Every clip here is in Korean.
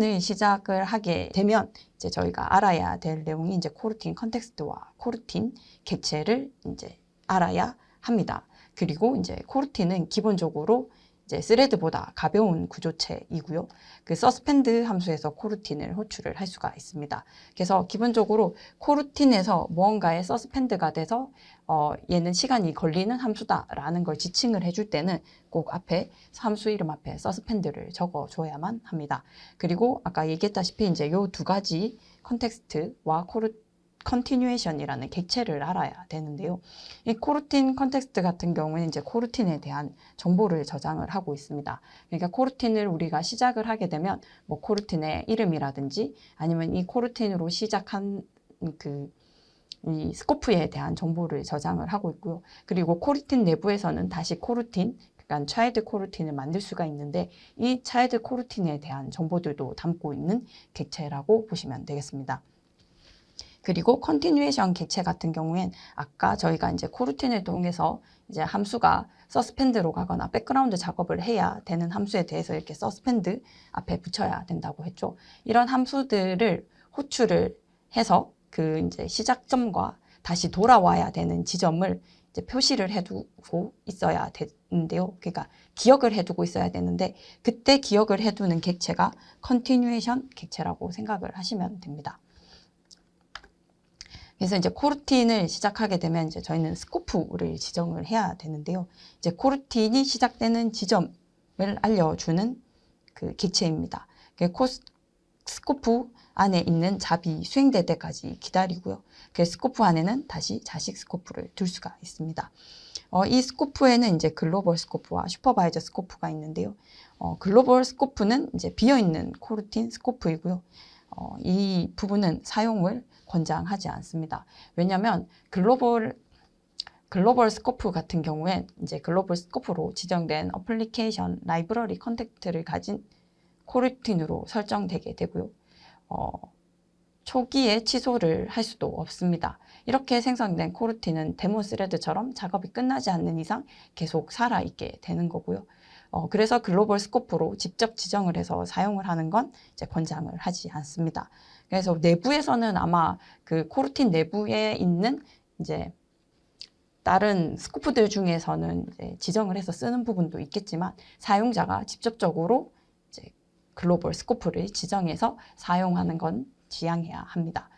코루틴을 시작을 하게 되면 이제 저희가 알아야 될 내용이 이제 코루틴 컨텍스트와 코루틴 객체를 이제 알아야 합니다. 그리고 이제 코루틴은 기본적으로 이제 스레드보다 가벼운 구조체이고요. 그 서스펜드 함수에서 코루틴을 호출을 할 수가 있습니다. 그래서 기본적으로 코루틴에서 무언가에 서스펜드가 돼서 얘는 시간이 걸리는 함수다라는 걸 지칭을 해줄 때는 꼭 앞에 함수 이름 앞에 서스펜드를 적어줘야만 합니다. 그리고 아까 얘기했다시피 이제 요 두 가지 컨텍스트와 컨티뉴에이션이라는 객체를 알아야 되는데요. 이 코루틴 컨텍스트 같은 경우는 이제 코루틴에 대한 정보를 저장을 하고 있습니다. 그러니까 코루틴을 우리가 시작을 하게 되면 뭐 코루틴의 이름이라든지 아니면 이 코루틴으로 시작한 이 스코프에 대한 정보를 저장을 하고 있고요. 그리고 코루틴 내부에서는 다시 코루틴, 그러니까 차일드 코루틴을 만들 수가 있는데 이 차일드 코루틴에 대한 정보들도 담고 있는 객체라고 보시면 되겠습니다. 그리고 컨티뉴에이션 객체 같은 경우엔 아까 저희가 이제 코루틴을 통해서 이제 함수가 서스펜드로 가거나 백그라운드 작업을 해야 되는 함수에 대해서 이렇게 서스펜드 앞에 붙여야 된다고 했죠. 이런 함수들을 호출을 해서 그 이제 시작점과 다시 돌아와야 되는 지점을 이제 표시를 해두고 있어야 되는데요. 그러니까 기억을 해두고 있어야 되는데 그때 기억을 해두는 객체가 컨티뉴에이션 객체라고 생각을 하시면 됩니다. 그래서 이제 코루틴을 시작하게 되면 이제 저희는 스코프를 지정을 해야 되는데요. 이제 코루틴이 시작되는 지점을 알려주는 그 객체입니다. 스코프 안에 있는 잡이 수행될 때까지 기다리고요. 그 스코프 안에는 다시 자식 스코프를 둘 수가 있습니다. 이 스코프에는 이제 글로벌 스코프와 슈퍼바이저 스코프가 있는데요. 글로벌 스코프는 이제 비어있는 코루틴 스코프이고요. 이 부분은 사용을 권장하지 않습니다. 왜냐하면 글로벌 스코프 같은 경우엔 이제 글로벌 스코프로 지정된 어플리케이션 라이브러리 컨텍스트를 가진 코루틴으로 설정되게 되고요. 초기에 취소를 할 수도 없습니다. 이렇게 생성된 코루틴은 데모 스레드처럼 작업이 끝나지 않는 이상 계속 살아있게 되는 거고요. 그래서 글로벌 스코프로 직접 지정을 해서 사용을 하는 건 이제 권장을 하지 않습니다. 그래서 내부에서는 아마 그 코루틴 내부에 있는 이제 다른 스코프들 중에서는 이제 지정을 해서 쓰는 부분도 있겠지만 사용자가 직접적으로 이제 글로벌 스코프를 지정해서 사용하는 건 지양해야 합니다.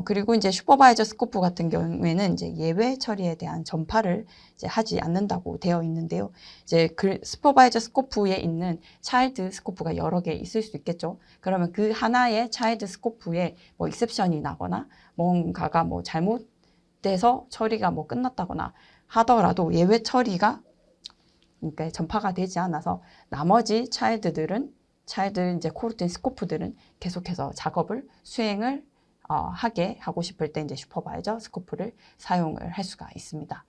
그리고 이제 슈퍼바이저 스코프 같은 경우에는 이제 예외 처리에 대한 전파를 이제 하지 않는다고 되어 있는데요. 이제 그 슈퍼바이저 스코프에 있는 차일드 스코프가 여러 개 있을 수 있겠죠. 그러면 그 하나의 차일드 스코프에 뭐 익셉션이 나거나 뭔가가 뭐 잘못돼서 처리가 뭐 끝났다거나 하더라도 예외 처리가 그러니까 전파가 되지 않아서 나머지 차일드 이제 코루틴 스코프들은 계속해서 작업을 수행을 하게 하고 싶을 때 이제 슈퍼바이저 스코프를 사용을 할 수가 있습니다.